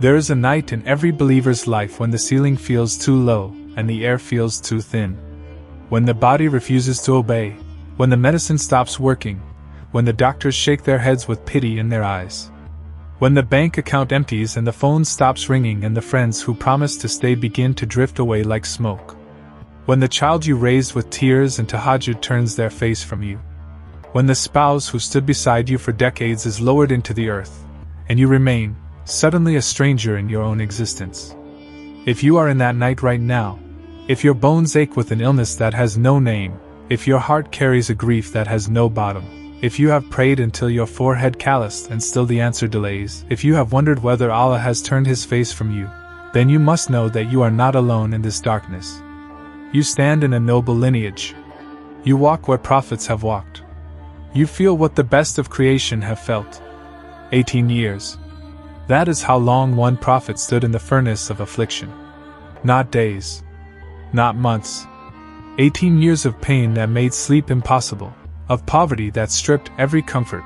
There is a night in every believer's life when the ceiling feels too low and the air feels too thin. When the body refuses to obey, when the medicine stops working, when the doctors shake their heads with pity in their eyes. When the bank account empties and the phone stops ringing and the friends who promised to stay begin to drift away like smoke. When the child you raised with tears and tahajjud turns their face from you. When the spouse who stood beside you for decades is lowered into the earth, and you remain, suddenly a stranger in your own existence. If you are in that night right now, if your bones ache with an illness that has no name, if your heart carries a grief that has no bottom, if you have prayed until your forehead calloused and still the answer delays, if you have wondered whether Allah has turned His face from you, then you must know that you are not alone in this darkness. You stand in a noble lineage. You walk where prophets have walked. You feel what the best of creation have felt. 18 years. That is how long one prophet stood in the furnace of affliction. Not days. Not months. 18 years of pain that made sleep impossible, of poverty that stripped every comfort,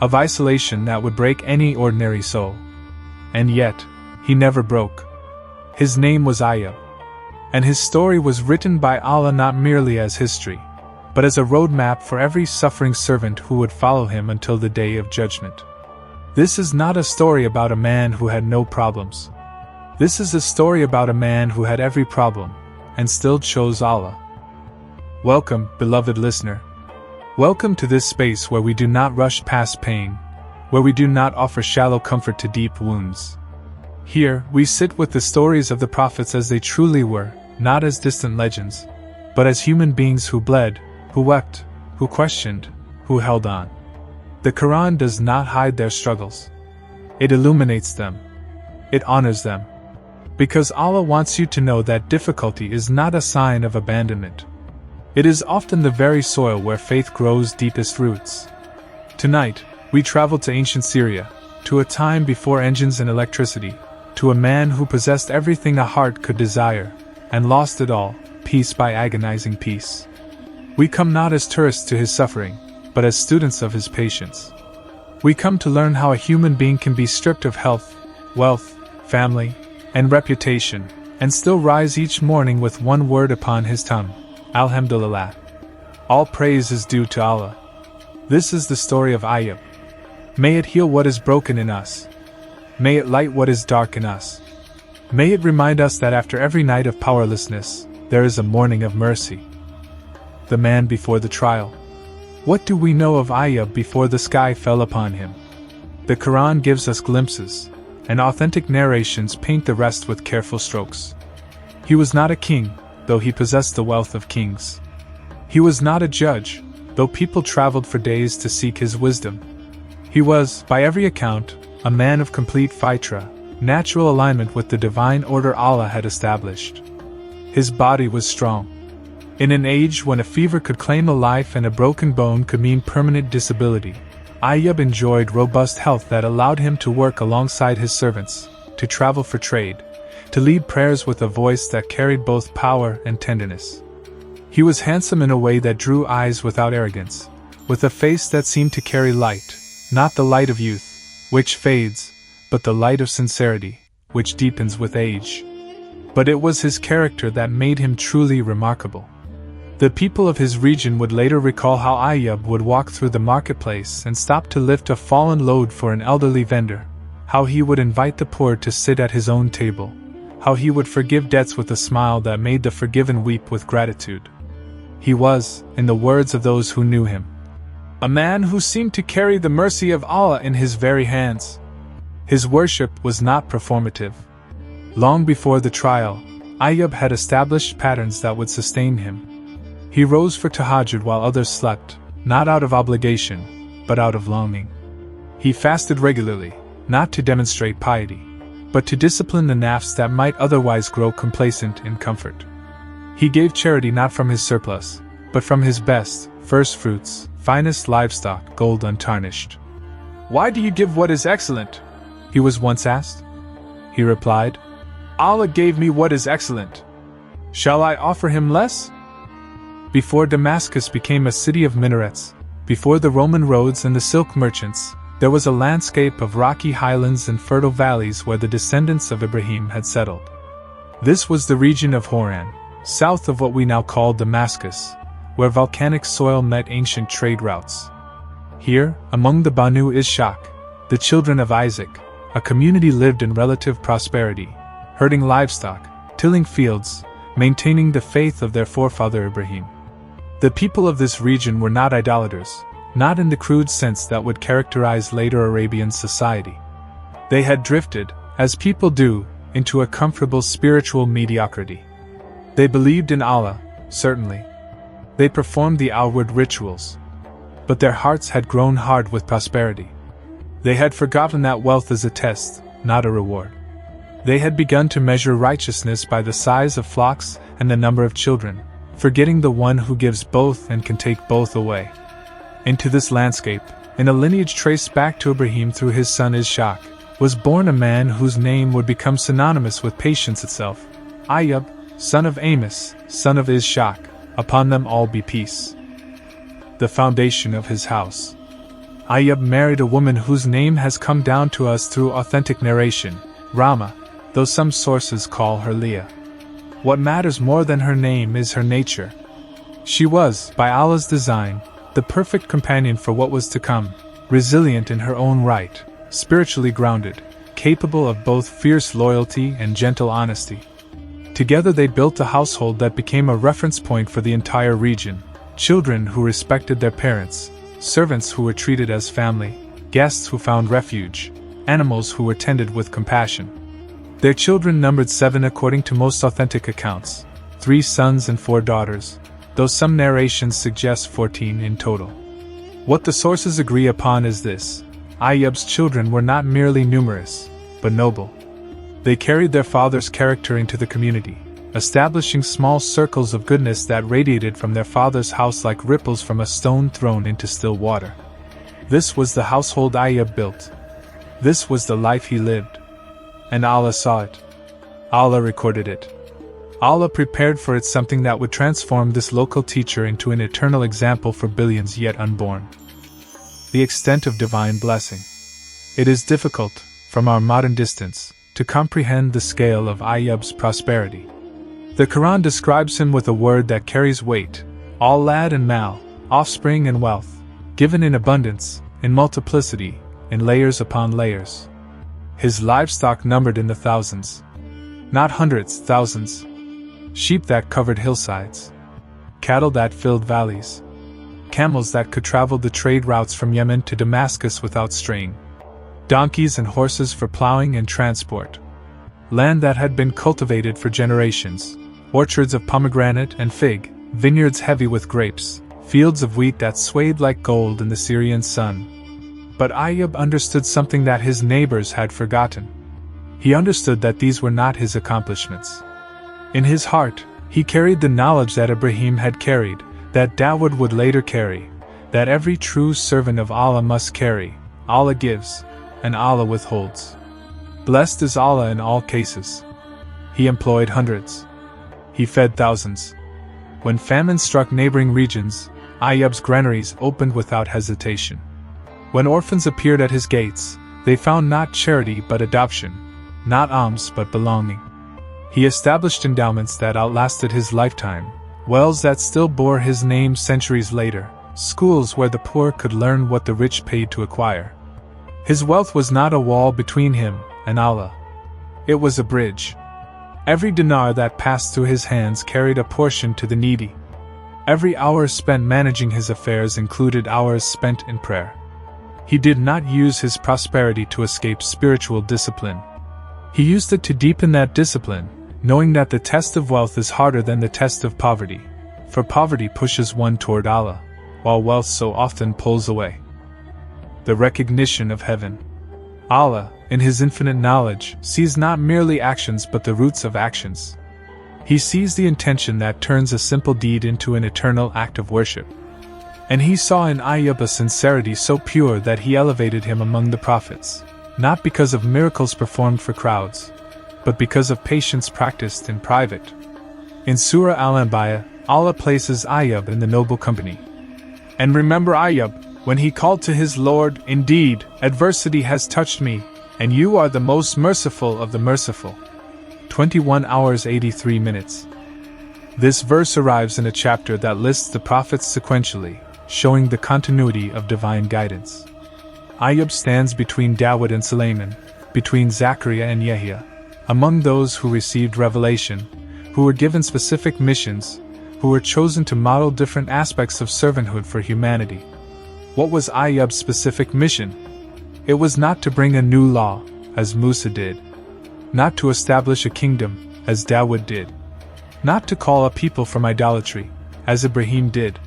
of isolation that would break any ordinary soul. And yet, he never broke. His name was Ayyub. And his story was written by Allah not merely as history, but as a roadmap for every suffering servant who would follow him until the day of judgment. This is not a story about a man who had no problems. This is a story about a man who had every problem, and still chose Allah. Welcome, beloved listener. Welcome to this space where we do not rush past pain, where we do not offer shallow comfort to deep wounds. Here, we sit with the stories of the prophets as they truly were, not as distant legends, but as human beings who bled, who wept, who questioned, who held on. The Quran does not hide their struggles. It illuminates them. It honors them. Because Allah wants you to know that difficulty is not a sign of abandonment. It is often the very soil where faith grows deepest roots. Tonight, we travel to ancient Syria, to a time before engines and electricity, to a man who possessed everything a heart could desire, and lost it all, piece by agonizing piece. We come not as tourists to his suffering, but as students of his patience. We come to learn how a human being can be stripped of health, wealth, family, and reputation, and still rise each morning with one word upon his tongue, Alhamdulillah. All praise is due to Allah. This is the story of Ayyub. May it heal what is broken in us. May it light what is dark in us. May it remind us that after every night of powerlessness, there is a morning of mercy. The man before the trial. What do we know of Ayyub before the sky fell upon him? The Quran gives us glimpses, and authentic narrations paint the rest with careful strokes. He was not a king, though he possessed the wealth of kings. He was not a judge, though people traveled for days to seek his wisdom. He was, by every account, a man of complete fitra, natural alignment with the divine order Allah had established. His body was strong. In an age when a fever could claim a life and a broken bone could mean permanent disability, Ayyub enjoyed robust health that allowed him to work alongside his servants, to travel for trade, to lead prayers with a voice that carried both power and tenderness. He was handsome in a way that drew eyes without arrogance, with a face that seemed to carry light, not the light of youth, which fades, but the light of sincerity, which deepens with age. But it was his character that made him truly remarkable. The people of his region would later recall how Ayyub would walk through the marketplace and stop to lift a fallen load for an elderly vendor, how he would invite the poor to sit at his own table, how he would forgive debts with a smile that made the forgiven weep with gratitude. He was, in the words of those who knew him, a man who seemed to carry the mercy of Allah in his very hands. His worship was not performative. Long before the trial, Ayyub had established patterns that would sustain him. He rose for tahajjud while others slept, not out of obligation, but out of longing. He fasted regularly, not to demonstrate piety, but to discipline the nafs that might otherwise grow complacent in comfort. He gave charity not from his surplus, but from his best, first fruits, finest livestock, gold untarnished. "Why do you give what is excellent?" he was once asked. He replied, "Allah gave me what is excellent. Shall I offer him less?" Before Damascus became a city of minarets, before the Roman roads and the silk merchants, There was a landscape of rocky highlands and fertile valleys where the descendants of Ibrahim had settled. This was the region of Horan, south of what we now call Damascus, where volcanic soil met ancient trade routes. Here, among the Banu Ishaq, the children of Isaac, a community lived in relative prosperity, herding livestock, tilling fields, maintaining the faith of their forefather Ibrahim. The people of this region were not idolaters, not in the crude sense that would characterize later Arabian society. They had drifted, as people do, into a comfortable spiritual mediocrity. They believed in Allah, certainly. They performed the outward rituals. But their hearts had grown hard with prosperity. They had forgotten that wealth is a test, not a reward. They had begun to measure righteousness by the size of flocks and the number of children, forgetting the one who gives both and can take both away. Into this landscape, in a lineage traced back to Ibrahim through his son Ishaq, was born a man whose name would become synonymous with patience itself, Ayyub, son of Amos, son of Ishaq, upon them all be peace. The foundation of his house. Ayyub married a woman whose name has come down to us through authentic narration, Rama, though some sources call her Leah. What matters more than her name is her nature. She was, by Allah's design, the perfect companion for what was to come, resilient in her own right, spiritually grounded, capable of both fierce loyalty and gentle honesty. Together they built a household that became a reference point for the entire region, children who respected their parents, servants who were treated as family, guests who found refuge, animals who were tended with compassion. Their children numbered 7 according to most authentic accounts, 3 sons and 4 daughters, though some narrations suggest 14 in total. What the sources agree upon is this: Ayyub's children were not merely numerous, but noble. They carried their father's character into the community, establishing small circles of goodness that radiated from their father's house like ripples from a stone thrown into still water. This was the household Ayyub built. This was the life he lived. And Allah saw it. Allah recorded it. Allah prepared for it something that would transform this local teacher into an eternal example for billions yet unborn. The extent of divine blessing. It is difficult, from our modern distance, to comprehend the scale of Ayyub's prosperity. The Quran describes him with a word that carries weight: aulad and mal, offspring and wealth, given in abundance, in multiplicity, in layers upon layers. His livestock numbered in the thousands. Not hundreds, thousands. Sheep that covered hillsides. Cattle that filled valleys. Camels that could travel the trade routes from Yemen to Damascus without straying. Donkeys and horses for plowing and transport. Land that had been cultivated for generations. Orchards of pomegranate and fig, vineyards heavy with grapes, fields of wheat that swayed like gold in the Syrian sun. But Ayyub understood something that his neighbors had forgotten. He understood that these were not his accomplishments. In his heart, he carried the knowledge that Ibrahim had carried, that Dawood would later carry, that every true servant of Allah must carry. Allah gives, and Allah withholds. Blessed is Allah in all cases. He employed hundreds. He fed thousands. When famine struck neighboring regions, Ayyub's granaries opened without hesitation. When orphans appeared at his gates, they found not charity but adoption, not alms but belonging. He established endowments that outlasted his lifetime, wells that still bore his name centuries later, schools where the poor could learn what the rich paid to acquire. His wealth was not a wall between him and Allah. It was a bridge. Every dinar that passed through his hands carried a portion to the needy. Every hour spent managing his affairs included hours spent in prayer. He did not use his prosperity to escape spiritual discipline. He used it to deepen that discipline, knowing that the test of wealth is harder than the test of poverty, for poverty pushes one toward Allah, while wealth so often pulls away. The recognition of heaven. Allah, in His infinite knowledge, sees not merely actions but the roots of actions. He sees the intention that turns a simple deed into an eternal act of worship. And He saw in Ayyub a sincerity so pure that He elevated him among the prophets, not because of miracles performed for crowds, but because of patience practiced in private. In Surah Al-Anbiya, Allah places Ayyub in the noble company. And remember Ayyub, when he called to his Lord, "Indeed, adversity has touched me, and you are the most merciful of the merciful." 21 hours 83 minutes. This verse arrives in a chapter that lists the prophets sequentially, showing the continuity of divine guidance. Ayyub stands between Dawud and Sulaiman, between Zechariah and Yahya, among those who received revelation, who were given specific missions, who were chosen to model different aspects of servanthood for humanity. What was Ayyub's specific mission? It was not to bring a new law, as Musa did, not to establish a kingdom, as Dawud did, not to call a people from idolatry, as Ibrahim did.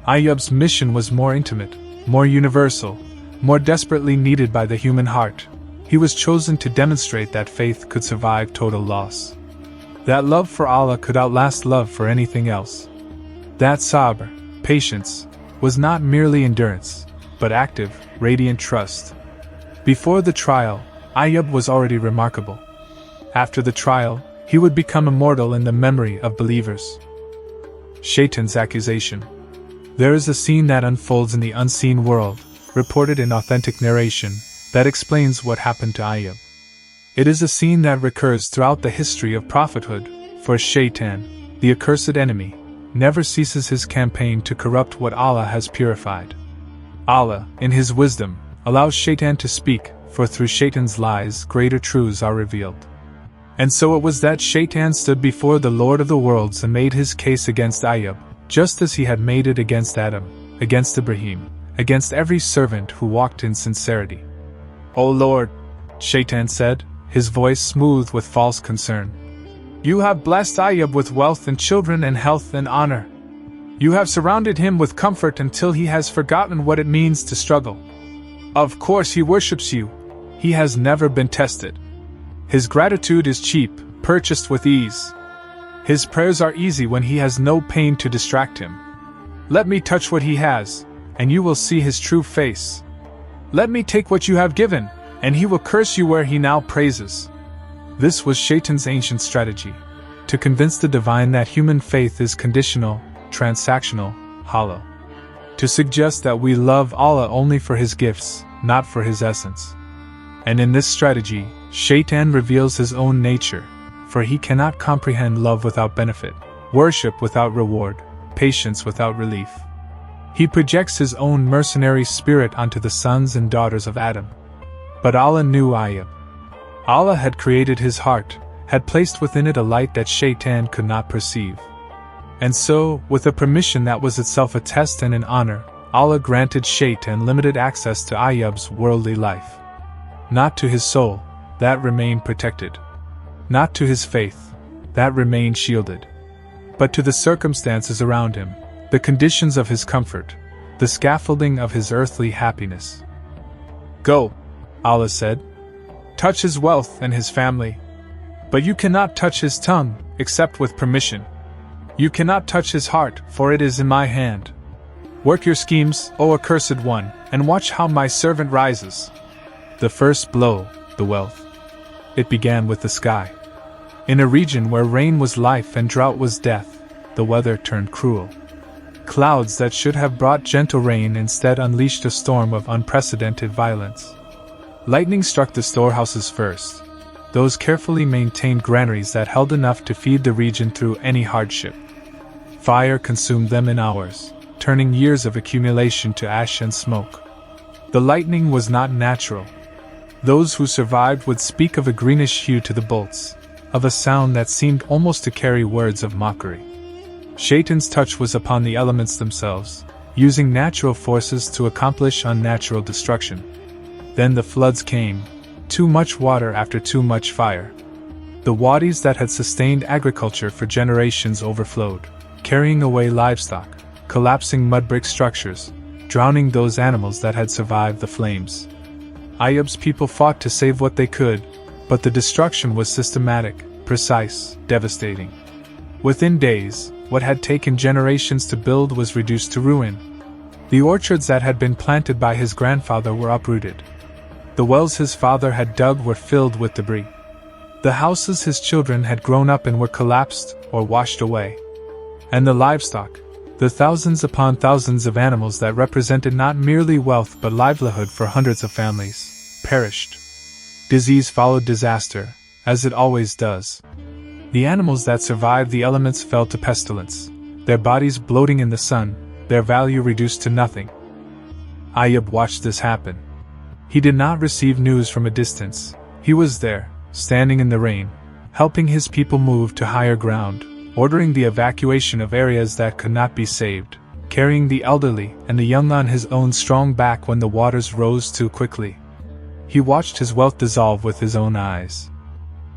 Ayyub's mission was more intimate, more universal, more desperately needed by the human heart. He was chosen to demonstrate that faith could survive total loss, that love for Allah could outlast love for anything else, that sabr, patience, was not merely endurance, but active, radiant trust. Before the trial, Ayyub was already remarkable. After the trial, he would become immortal in the memory of believers. Shaitan's accusation. There is a scene that unfolds in the unseen world, reported in authentic narration, that explains what happened to Ayyub. It is a scene that recurs throughout the history of prophethood, for Shaitan, the accursed enemy, never ceases his campaign to corrupt what Allah has purified. Allah, in His wisdom, allows Shaitan to speak, for through Shaitan's lies greater truths are revealed. And so it was that Shaitan stood before the Lord of the worlds and made his case against Ayyub, just as he had made it against Adam, against Ibrahim, against every servant who walked in sincerity. "O Lord," Shaitan said, his voice smooth with false concern, "you have blessed Ayyub with wealth and children and health and honor. You have surrounded him with comfort until he has forgotten what it means to struggle. Of course he worships you. He has never been tested. His gratitude is cheap, purchased with ease. His prayers are easy when he has no pain to distract him. Let me touch what he has, and you will see his true face. Let me take what you have given, and he will curse you where he now praises." This was Shaitan's ancient strategy, to convince the divine that human faith is conditional, transactional, hollow. To suggest that we love Allah only for His gifts, not for His essence. And in this strategy, Shaitan reveals his own nature, for he cannot comprehend love without benefit, worship without reward, patience without relief. He projects his own mercenary spirit onto the sons and daughters of Adam. But Allah knew Ayyub. Allah had created his heart, had placed within it a light that Shaitan could not perceive. And so, with a permission that was itself a test and an honor, Allah granted Shaitan limited access to Ayyub's worldly life. Not to his soul, that remained protected. Not to his faith, that remained shielded. But to the circumstances around him, the conditions of his comfort, the scaffolding of his earthly happiness. "Go," Allah said. "Touch his wealth and his family. But you cannot touch his tongue, except with permission. You cannot touch his heart, for it is in my hand. Work your schemes, O accursed one, and watch how my servant rises." The first blow, the wealth. It began with the sky. In a region where rain was life and drought was death, the weather turned cruel. Clouds that should have brought gentle rain instead unleashed a storm of unprecedented violence. Lightning struck the storehouses first, those carefully maintained granaries that held enough to feed the region through any hardship. Fire consumed them in hours, turning years of accumulation to ash and smoke. The lightning was not natural. Those who survived would speak of a greenish hue to the bolts, of a sound that seemed almost to carry words of mockery. Shaitan's touch was upon the elements themselves, using natural forces to accomplish unnatural destruction. Then the floods came, too much water after too much fire. The wadis that had sustained agriculture for generations overflowed, carrying away livestock, collapsing mud brick structures, drowning those animals that had survived the flames. Ayyub's people fought to save what they could, but the destruction was systematic, precise, devastating. Within days, what had taken generations to build was reduced to ruin. The orchards that had been planted by his grandfather were uprooted. The wells his father had dug were filled with debris. The houses his children had grown up in were collapsed or washed away. And the livestock, The thousands upon thousands of animals that represented not merely wealth but livelihood for hundreds of families perished. Disease followed disaster, as it always does. The animals that survived the elements fell to pestilence, their bodies bloating in the sun, their value reduced to nothing. Ayyub watched this happen. He did not receive news from a distance. He was there, standing in the rain, helping his people move to higher ground, ordering the evacuation of areas that could not be saved, carrying the elderly and the young on his own strong back when the waters rose too quickly. He watched his wealth dissolve with his own eyes.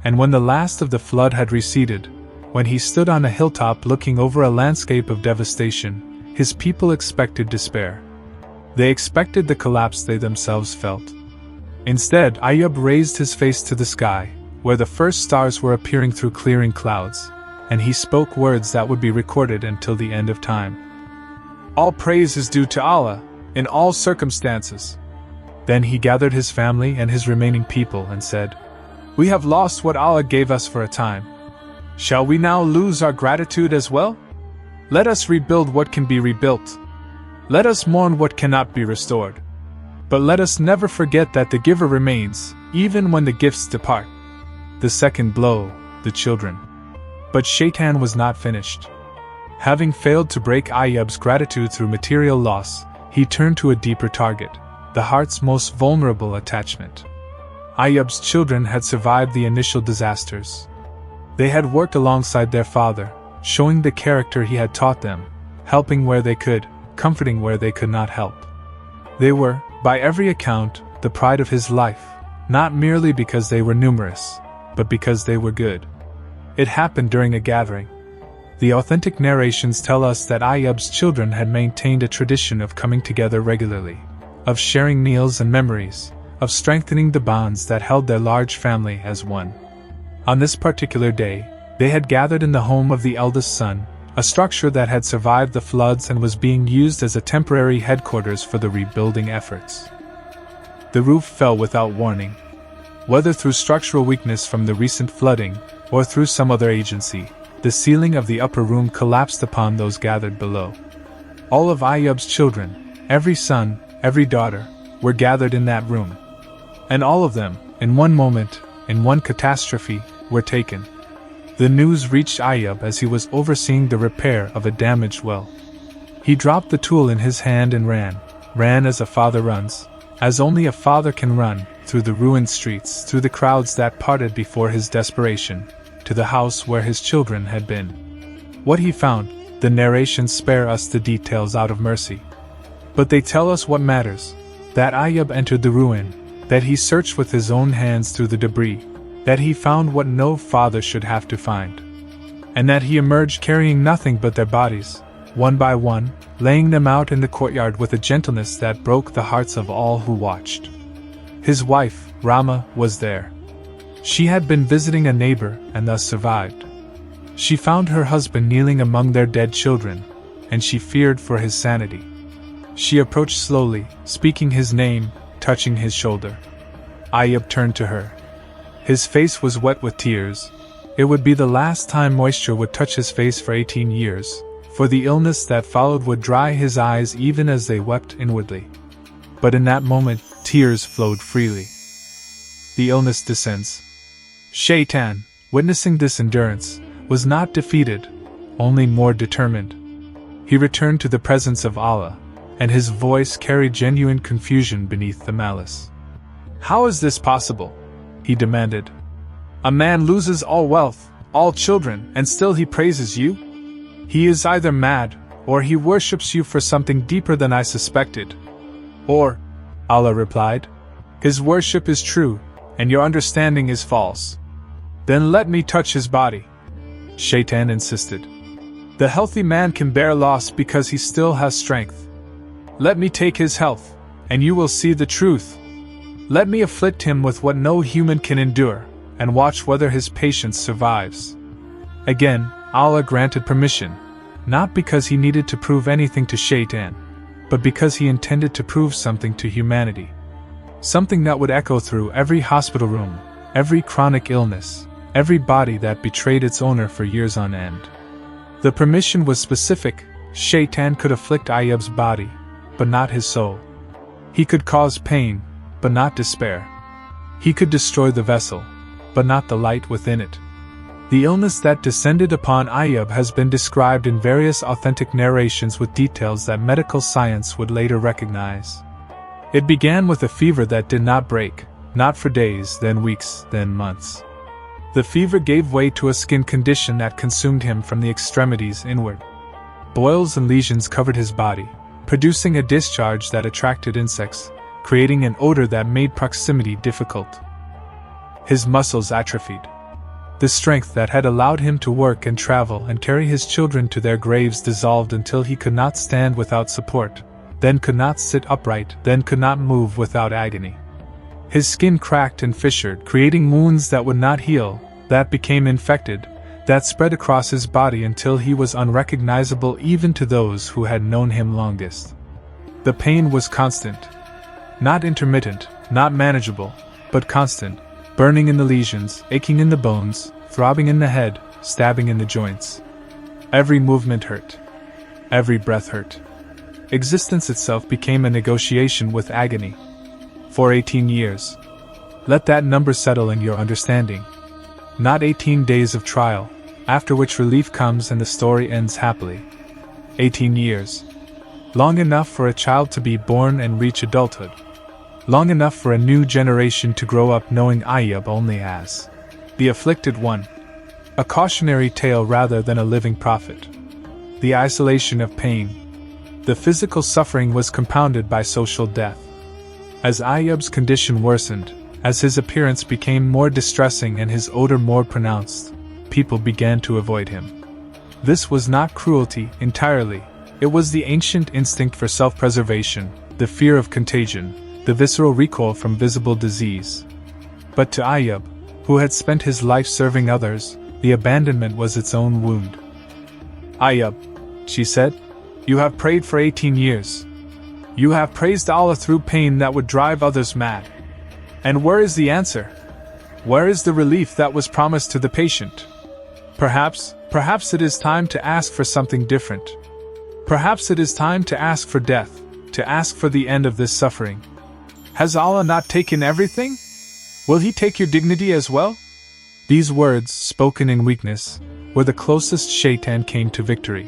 And when the last of the flood had receded, when he stood on a hilltop looking over a landscape of devastation, his people expected despair. They expected the collapse they themselves felt. Instead, Ayyub raised his face to the sky, where the first stars were appearing through clearing clouds, and he spoke words that would be recorded until the end of time. All praise is due to Allah, in all circumstances. Then he gathered his family and his remaining people and said, "We have lost what Allah gave us for a time. Shall we now lose our gratitude as well? Let us rebuild what can be rebuilt. Let us mourn what cannot be restored. But let us never forget that the giver remains, even when the gifts depart." The second blow, the children. But Shaitan was not finished. Having failed to break Ayyub's gratitude through material loss, he turned to a deeper target, the heart's most vulnerable attachment. Ayyub's children had survived the initial disasters. They had worked alongside their father, showing the character he had taught them, helping where they could, comforting where they could not help. They were, by every account, the pride of his life, not merely because they were numerous, but because they were good. It happened during a gathering. The authentic narrations tell us that Ayyub's children had maintained a tradition of coming together regularly, of sharing meals and memories, of strengthening the bonds that held their large family as one. On this particular day, they had gathered in the home of the eldest son, a structure that had survived the floods and was being used as a temporary headquarters for the rebuilding efforts. The roof fell without warning. Whether through structural weakness from the recent flooding, or through some other agency, the ceiling of the upper room collapsed upon those gathered below. All of Ayyub's children, every son, every daughter, were gathered in that room. And all of them, in one moment, in one catastrophe, were taken. The news reached Ayyub as he was overseeing the repair of a damaged well. He dropped the tool in his hand and ran as a father runs, as only a father can run, through the ruined streets, through the crowds that parted before his desperation, to the house where his children had been. What he found, the narrations spare us the details out of mercy. But they tell us what matters, that Ayyub entered the ruin, that he searched with his own hands through the debris, that he found what no father should have to find, and that he emerged carrying nothing but their bodies, one by one, laying them out in the courtyard with a gentleness that broke the hearts of all who watched. His wife, Rama, was there. She had been visiting a neighbor and thus survived. She found her husband kneeling among their dead children, and she feared for his sanity. She approached slowly, speaking his name, touching his shoulder. Ayyub turned to her. His face was wet with tears. It would be the last time moisture would touch his face for 18 years, for the illness that followed would dry his eyes even as they wept inwardly. But in that moment, tears flowed freely. The illness descends. Shaitan, witnessing this endurance, was not defeated, only more determined. He returned to the presence of Allah, and his voice carried genuine confusion beneath the malice. "How is this possible?" he demanded. "A man loses all wealth, all children, and still he praises you? He is either mad, or he worships you for something deeper than I suspected. Or," Allah replied, "his worship is true, and your understanding is false. Then let me touch his body." Shaitan insisted. "The healthy man can bear loss because he still has strength. Let me take his health, and you will see the truth. Let me afflict him with what no human can endure, and watch whether his patience survives." Again, Allah granted permission, not because he needed to prove anything to Shaitan, but because he intended to prove something to humanity. Something that would echo through every hospital room, every chronic illness, every body that betrayed its owner for years on end. The permission was specific. Shaitan could afflict Ayyub's body, but not his soul. He could cause pain, but not despair. He could destroy the vessel, but not the light within it. The illness that descended upon Ayyub has been described in various authentic narrations with details that medical science would later recognize. It began with a fever that did not break, not for days, then weeks, then months. The fever gave way to a skin condition that consumed him from the extremities inward. Boils and lesions covered his body, producing a discharge that attracted insects, creating an odor that made proximity difficult. His muscles atrophied. The strength that had allowed him to work and travel and carry his children to their graves dissolved until he could not stand without support, then could not sit upright, then could not move without agony. His skin cracked and fissured, creating wounds that would not heal, that became infected, that spread across his body until he was unrecognizable even to those who had known him longest. The pain was constant. Not intermittent, not manageable, but constant. Burning in the lesions, aching in the bones, throbbing in the head, stabbing in the joints. Every movement hurt. Every breath hurt. Existence itself became a negotiation with agony. For 18 years. Let that number settle in your understanding. Not 18 days of trial, after which relief comes and the story ends happily. 18 years. Long enough for a child to be born and reach adulthood. Long enough for a new generation to grow up knowing Ayyub only as the afflicted one. A cautionary tale rather than a living prophet. The isolation of pain. The physical suffering was compounded by social death. As Ayyub's condition worsened, as his appearance became more distressing and his odor more pronounced, people began to avoid him. This was not cruelty entirely, it was the ancient instinct for self-preservation, the fear of contagion, the visceral recoil from visible disease. But to Ayyub, who had spent his life serving others, the abandonment was its own wound. "Ayyub," she said, "you have prayed for 18 years. You have praised Allah through pain that would drive others mad. And where is the answer? Where is the relief that was promised to the patient? Perhaps it is time to ask for something different. Perhaps it is time to ask for death, to ask for the end of this suffering. Has Allah not taken everything? Will He take your dignity as well?" These words, spoken in weakness, were the closest Shaitan came to victory.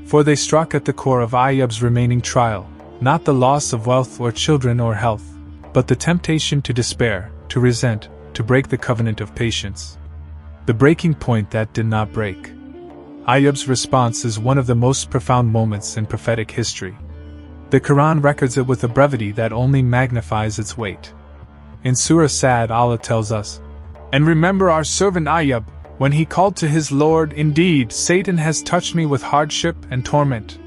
For they struck at the core of Ayyub's remaining trial, not the loss of wealth or children or health, but the temptation to despair, to resent, to break the covenant of patience. The breaking point that did not break. Ayyub's response is one of the most profound moments in prophetic history. The Quran records it with a brevity that only magnifies its weight. In Surah Sad, Allah tells us, "And remember our servant Ayyub, when he called to his Lord, indeed, Satan has touched me with hardship and torment."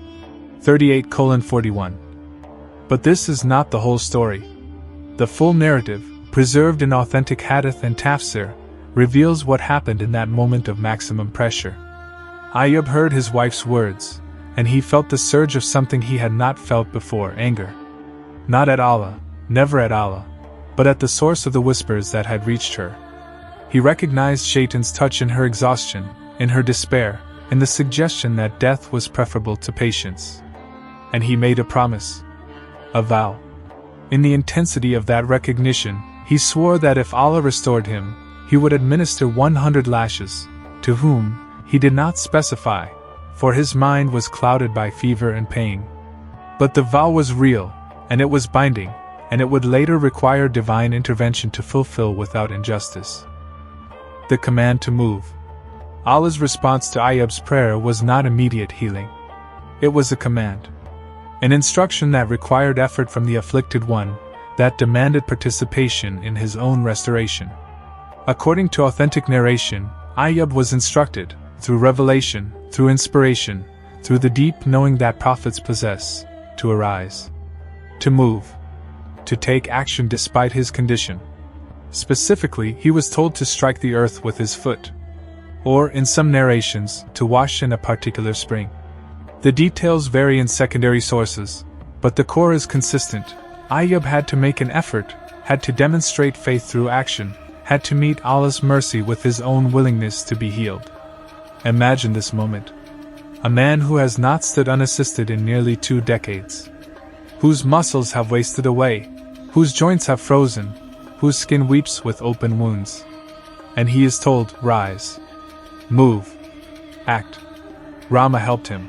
38:41. But this is not the whole story. The full narrative, preserved in authentic hadith and tafsir, reveals what happened in that moment of maximum pressure. Ayyub heard his wife's words, and he felt the surge of something he had not felt before, anger. Not at Allah, never at Allah, but at the source of the whispers that had reached her. He recognized Shaitan's touch in her exhaustion, in her despair, in the suggestion that death was preferable to patience. And he made a promise. A vow. In the intensity of that recognition, he swore that if Allah restored him, he would administer 100 lashes, to whom, he did not specify, for his mind was clouded by fever and pain. But the vow was real, and it was binding, and it would later require divine intervention to fulfill without injustice. The command to move. Allah's response to Ayyub's prayer was not immediate healing. It was a command. An instruction that required effort from the afflicted one, that demanded participation in his own restoration. According to authentic narration, Ayyub was instructed, through revelation, through inspiration, through the deep knowing that prophets possess, to arise, to move, to take action despite his condition. Specifically, he was told to strike the earth with his foot, or, in some narrations, to wash in a particular spring. The details vary in secondary sources, but the core is consistent. Ayyub had to make an effort, had to demonstrate faith through action, had to meet Allah's mercy with his own willingness to be healed. Imagine this moment. a man who has not stood unassisted in nearly 2 decades, whose muscles have wasted away, whose joints have frozen, whose skin weeps with open wounds. And he is told, rise, move, act. Rama helped him.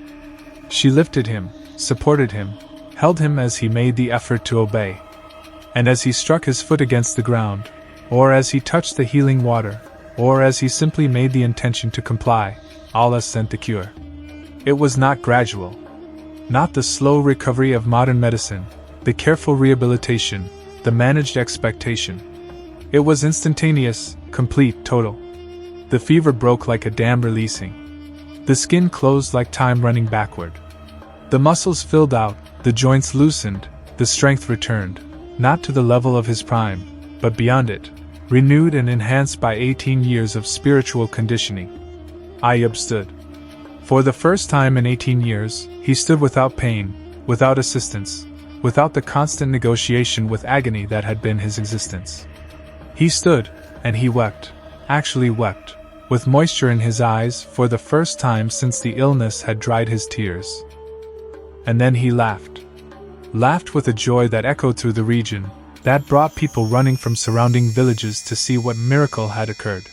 She lifted him, supported him, held him as he made the effort to obey. And as he struck his foot against the ground, or as he touched the healing water, or as he simply made the intention to comply, Allah sent the cure. It was not gradual. Not the slow recovery of modern medicine, the careful rehabilitation, the managed expectation. It was instantaneous, complete, total. The fever broke like a dam releasing. The skin closed like time running backward. The muscles filled out, the joints loosened, the strength returned, not to the level of his prime, but beyond it, renewed and enhanced by 18 years of spiritual conditioning. Ayyub stood. For the first time in 18 years, he stood without pain, without assistance, without the constant negotiation with agony that had been his existence. He stood, and he wept, actually wept, with moisture in his eyes for the first time since the illness had dried his tears. And then he laughed. Laughed with a joy that echoed through the region, that brought people running from surrounding villages to see what miracle had occurred.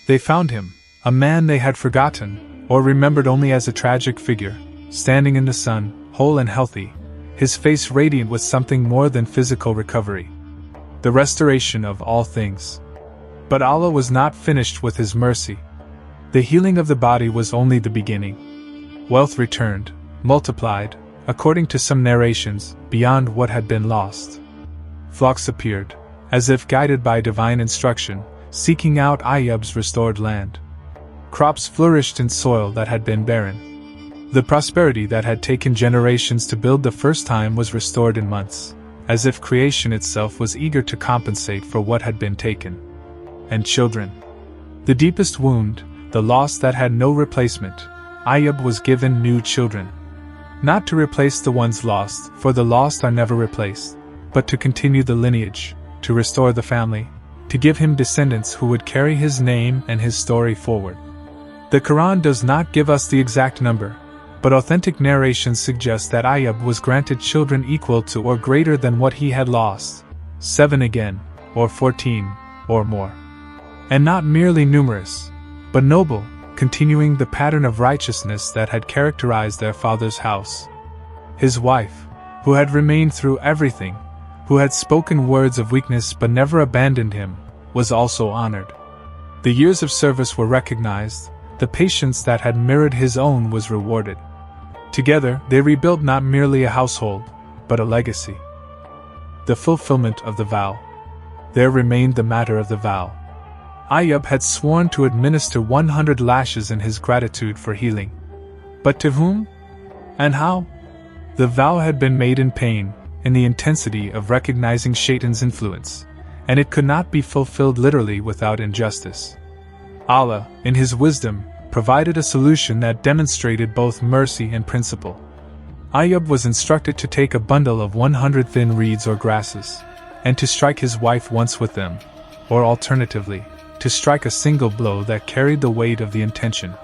They found him, a man they had forgotten, or remembered only as a tragic figure, standing in the sun, whole and healthy, his face radiant with something more than physical recovery. The restoration of all things. But Allah was not finished with His mercy. The healing of the body was only the beginning. Wealth returned, multiplied, according to some narrations, beyond what had been lost. Flocks appeared, as if guided by divine instruction, seeking out Ayyub's restored land. Crops flourished in soil that had been barren. The prosperity that had taken generations to build the first time was restored in months, as if creation itself was eager to compensate for what had been taken. And children. The deepest wound, the loss that had no replacement, Ayyub was given new children. Not to replace the ones lost, for the lost are never replaced, but to continue the lineage, to restore the family, to give him descendants who would carry his name and his story forward. The Quran does not give us the exact number, but authentic narrations suggest that Ayyub was granted children equal to or greater than what he had lost, 7 again, or 14, or more. And not merely numerous, but noble, continuing the pattern of righteousness that had characterized their father's house. His wife, who had remained through everything, who had spoken words of weakness but never abandoned him, was also honored. The years of service were recognized, the patience that had mirrored his own was rewarded. Together, they rebuilt not merely a household, but a legacy. The fulfillment of the vow. There remained the matter of the vow. Ayyub had sworn to administer 100 lashes in his gratitude for healing. But to whom? And how? The vow had been made in pain, in the intensity of recognizing Shaitan's influence, and it could not be fulfilled literally without injustice. Allah, in His wisdom, provided a solution that demonstrated both mercy and principle. Ayyub was instructed to take a bundle of 100 thin reeds or grasses, and to strike his wife once with them, or alternatively, to strike a single blow that carried the weight of the intention.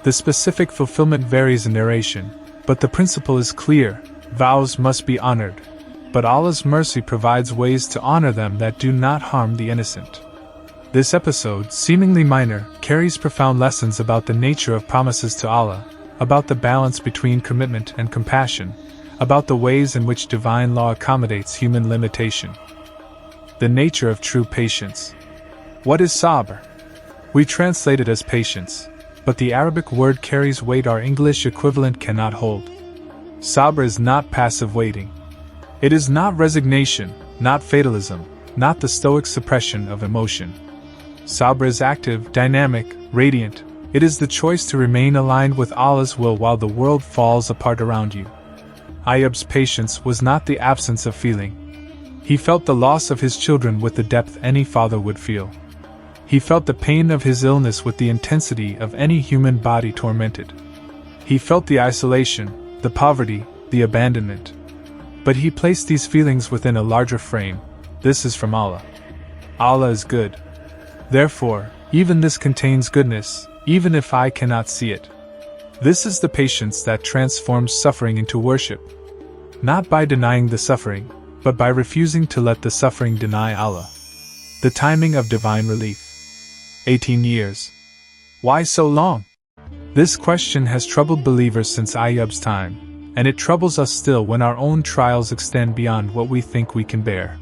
The specific fulfillment varies in narration, but the principle is clear: vows must be honored, but Allah's mercy provides ways to honor them that do not harm the innocent. This episode, seemingly minor, carries profound lessons about the nature of promises to Allah, about the balance between commitment and compassion, about the ways in which divine law accommodates human limitation. The nature of true patience. What is sabr? We translate it as patience, but the Arabic word carries weight our English equivalent cannot hold. Sabr is not passive waiting. It is not resignation, not fatalism, not the stoic suppression of emotion. Sabr is active, dynamic, radiant. It is the choice to remain aligned with Allah's will while the world falls apart around you. Ayyub's patience was not the absence of feeling. He felt the loss of his children with the depth any father would feel. He felt the pain of his illness with the intensity of any human body tormented. He felt the isolation, the poverty, the abandonment. But he placed these feelings within a larger frame. This is from Allah. Allah is good. Therefore, even this contains goodness, even if I cannot see it. This is the patience that transforms suffering into worship. Not by denying the suffering, but by refusing to let the suffering deny Allah. The timing of divine relief. 18 years. Why so long? This question has troubled believers since Ayyub's time, and it troubles us still when our own trials extend beyond what we think we can bear.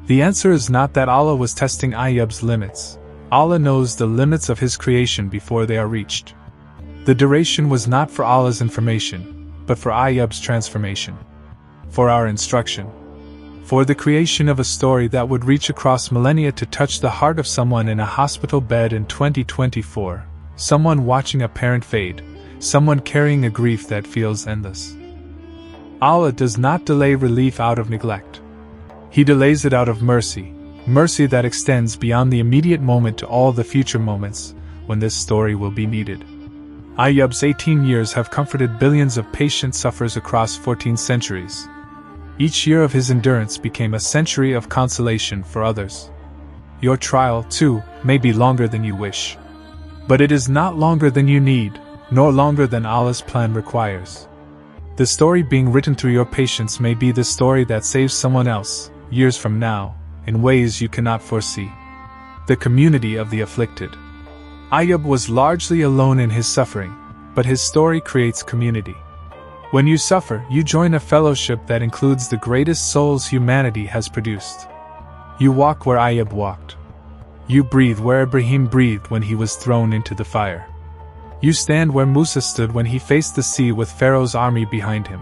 The answer is not that Allah was testing Ayyub's limits. Allah knows the limits of His creation before they are reached. The duration was not for Allah's information, but for Ayyub's transformation. For our instruction. For the creation of a story that would reach across millennia to touch the heart of someone in a hospital bed in 2024, someone watching a parent fade, someone carrying a grief that feels endless. Allah does not delay relief out of neglect. He delays it out of mercy, mercy that extends beyond the immediate moment to all the future moments when this story will be needed. Ayyub's 18 years have comforted billions of patient sufferers across 14 centuries. Each year of his endurance became a century of consolation for others. Your trial, too, may be longer than you wish. But it is not longer than you need, nor longer than Allah's plan requires. The story being written through your patience may be the story that saves someone else, years from now, in ways you cannot foresee. The community of the afflicted. Ayyub was largely alone in his suffering, but his story creates community. When you suffer, you join a fellowship that includes the greatest souls humanity has produced. You walk where Ayyub walked. You breathe where Ibrahim breathed when he was thrown into the fire. You stand where Musa stood when he faced the sea with Pharaoh's army behind him.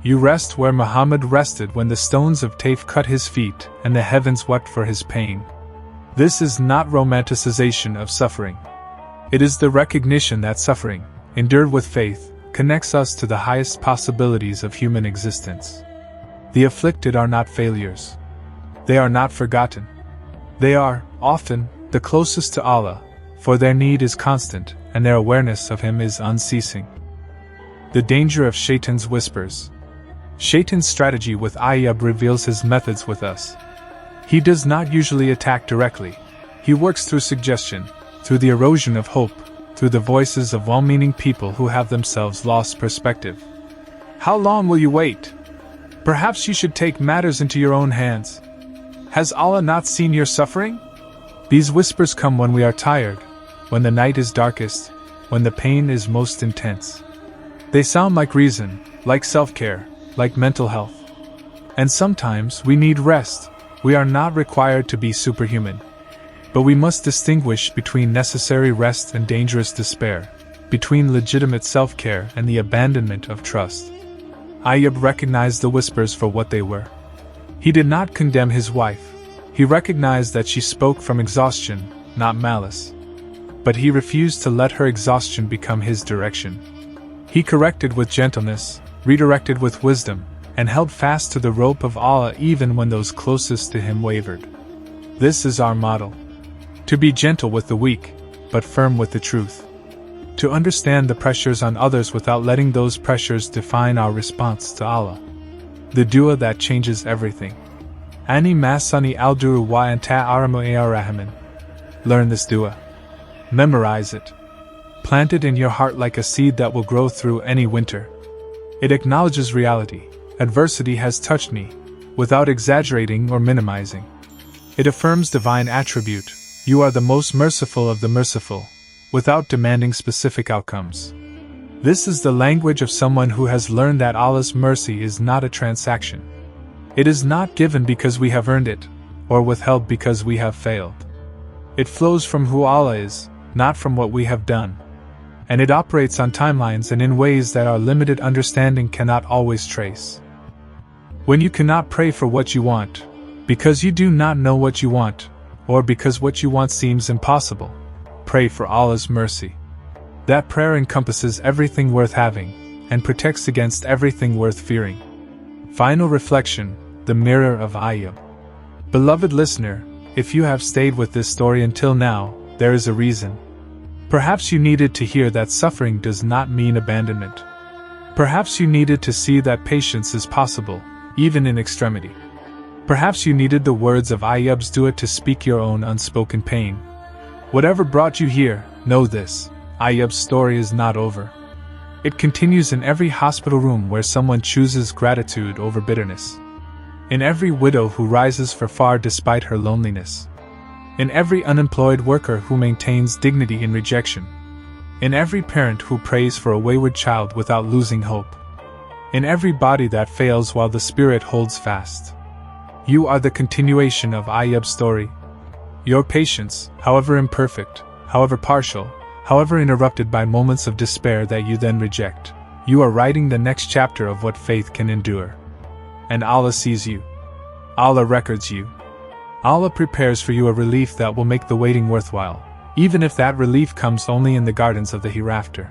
You rest where Muhammad rested when the stones of Taif cut his feet and the heavens wept for his pain. This is not romanticization of suffering. It is the recognition that suffering, endured with faith, connects us to the highest possibilities of human existence. The afflicted are not failures. They are not forgotten. They are, often, the closest to Allah, for their need is constant, and their awareness of Him is unceasing. The danger of Shaitan's whispers. Shaitan's strategy with Ayyub reveals his methods with us. He does not usually attack directly. He works through suggestion, through the erosion of hope, through the voices of well-meaning people who have themselves lost perspective. How long will you wait? Perhaps you should take matters into your own hands. Has Allah not seen your suffering? These whispers come when we are tired, when the night is darkest, when the pain is most intense. They sound like reason, like self-care, like mental health. And sometimes we need rest. We are not required to be superhuman. But we must distinguish between necessary rest and dangerous despair, between legitimate self-care and the abandonment of trust. Ayyub recognized the whispers for what they were. He did not condemn his wife. He recognized that she spoke from exhaustion, not malice. But he refused to let her exhaustion become his direction. He corrected with gentleness, redirected with wisdom, and held fast to the rope of Allah even when those closest to him wavered. This is our model. To be gentle with the weak, but firm with the truth. To understand the pressures on others without letting those pressures define our response to Allah. The dua that changes everything. Ani masani al-duru wa anta aramu ar-rahman. Learn this dua. Memorize it. Plant it in your heart like a seed that will grow through any winter. It acknowledges reality. Adversity has touched me, without exaggerating or minimizing. It affirms divine attribute. You are the most merciful of the merciful, without demanding specific outcomes. This is the language of someone who has learned that Allah's mercy is not a transaction. It is not given because we have earned it, or withheld because we have failed. It flows from who Allah is, not from what we have done. And it operates on timelines and in ways that our limited understanding cannot always trace. When you cannot pray for what you want, because you do not know what you want, or because what you want seems impossible, pray for Allah's mercy. That prayer encompasses everything worth having, and protects against everything worth fearing. Final reflection, the mirror of Ayyub. Beloved listener, if you have stayed with this story until now, there is a reason. Perhaps you needed to hear that suffering does not mean abandonment. Perhaps you needed to see that patience is possible, even in extremity. Perhaps you needed the words of Ayyub's dua to speak your own unspoken pain. Whatever brought you here, know this: Ayyub's story is not over. It continues in every hospital room where someone chooses gratitude over bitterness. In every widow who rises for far despite her loneliness. In every unemployed worker who maintains dignity in rejection. In every parent who prays for a wayward child without losing hope. In every body that fails while the spirit holds fast. You are the continuation of Ayyub's story. Your patience, however imperfect, however partial, however interrupted by moments of despair that you then reject, you are writing the next chapter of what faith can endure. And Allah sees you. Allah records you. Allah prepares for you a relief that will make the waiting worthwhile, even if that relief comes only in the gardens of the hereafter.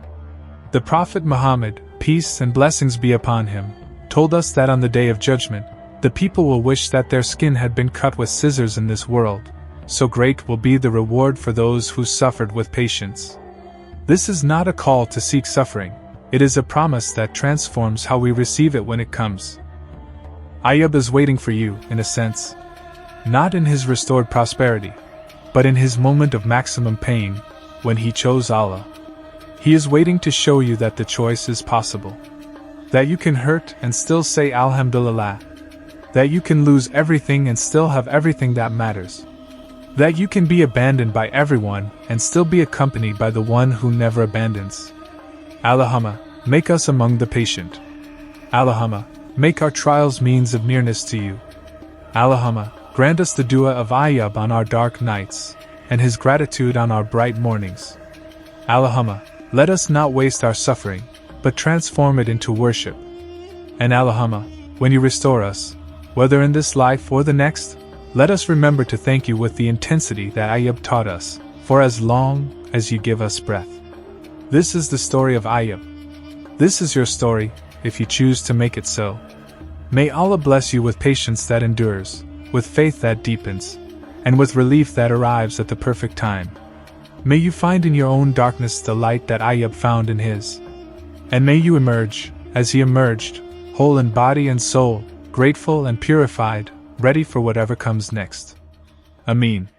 The Prophet Muhammad, peace and blessings be upon him, told us that on the Day of Judgment, the people will wish that their skin had been cut with scissors in this world, so great will be the reward for those who suffered with patience. This is not a call to seek suffering, it is a promise that transforms how we receive it when it comes. Ayyub is waiting for you, in a sense. Not in his restored prosperity, but in his moment of maximum pain, when he chose Allah. He is waiting to show you that the choice is possible. That you can hurt and still say Alhamdulillah. That you can lose everything and still have everything that matters. That you can be abandoned by everyone and still be accompanied by the one who never abandons. Allahumma, make us among the patient. Allahumma, make our trials means of nearness to you. Allahumma, grant us the dua of Ayyub on our dark nights, and his gratitude on our bright mornings. Allahumma, let us not waste our suffering, but transform it into worship. And Allahumma, when you restore us, whether in this life or the next, let us remember to thank you with the intensity that Ayyub taught us, for as long as you give us breath. This is the story of Ayyub. This is your story, if you choose to make it so. May Allah bless you with patience that endures, with faith that deepens, and with relief that arrives at the perfect time. May you find in your own darkness the light that Ayyub found in his. And may you emerge, as he emerged, whole in body and soul, grateful and purified, ready for whatever comes next. Ameen.